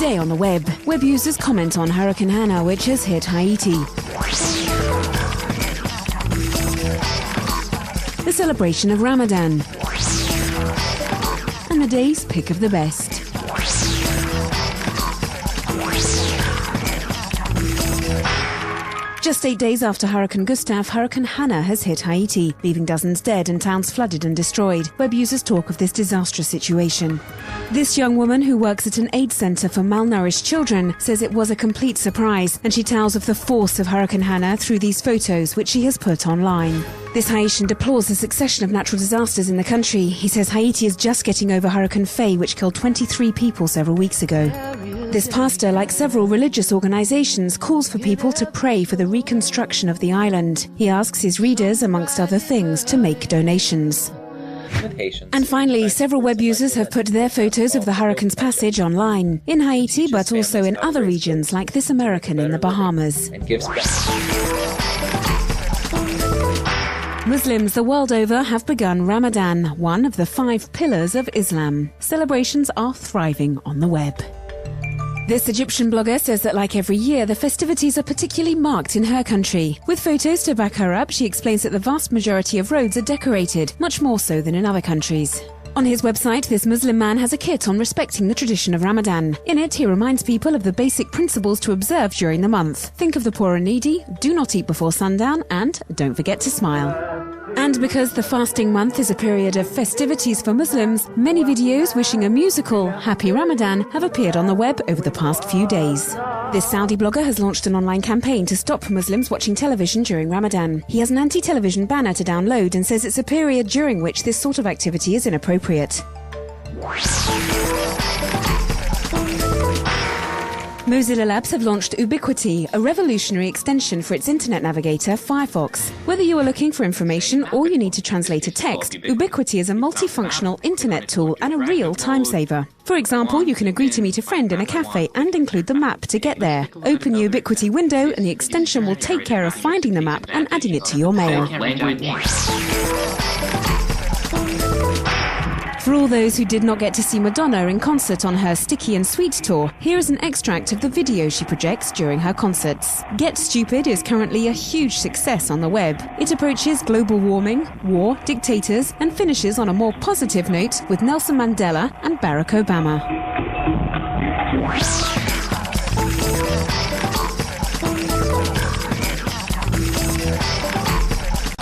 Today on the web, web users comment on Hurricane Hanna, which has hit Haiti. The celebration of Ramadan. And the day's pick of the best. Just 8 days after Hurricane Gustav, Hurricane Hanna has hit Haiti, leaving dozens dead and towns flooded and destroyed. Web users talk of this disastrous situation. This young woman, who works at an aid centre for malnourished children, says it was a complete surprise, and she tells of the force of Hurricane Hanna through these photos, which she has put online. This Haitian deplores the succession of natural disasters in the country. He says Haiti is just getting over Hurricane Faye, which killed 23 people several weeks ago. This pastor, like several religious organisations, calls for people to pray for the reconstruction of the island. He asks his readers, amongst other things, to make donations. And finally, several web users have put their photos of the hurricane's passage online, in Haiti but also in other regions like this American in the Bahamas. Muslims the world over have begun Ramadan, one of the 5 pillars of Islam. Celebrations are thriving on the web. This Egyptian blogger says that, like every year, the festivities are particularly marked in her country. With photos to back her up, she explains that the vast majority of roads are decorated, much more so than in other countries. On his website, this Muslim man has a kit on respecting the tradition of Ramadan. In it, he reminds people of the basic principles to observe during the month. Think of the poor and needy, do not eat before sundown, and don't forget to smile. And because the fasting month is a period of festivities for Muslims, many videos wishing a musical Happy Ramadan have appeared on the web over the past few days. This Saudi blogger has launched an online campaign to stop Muslims watching television during Ramadan. He has an anti-television banner to download and says it's a period during which this sort of activity is inappropriate. Mozilla Labs have launched Ubiquity, a revolutionary extension for its internet navigator, Firefox. Whether you are looking for information or you need to translate a text, Ubiquity is a multifunctional internet tool and a real time saver. For example, you can agree to meet a friend in a cafe and include the map to get there. Open the Ubiquity window and the extension will take care of finding the map and adding it to your mail. For all those who did not get to see Madonna in concert on her Sticky and Sweet tour, here is an extract of the video she projects during her concerts. Get Stupid is currently a huge success on the web. It approaches global warming, war, dictators, and finishes on a more positive note with Nelson Mandela and Barack Obama.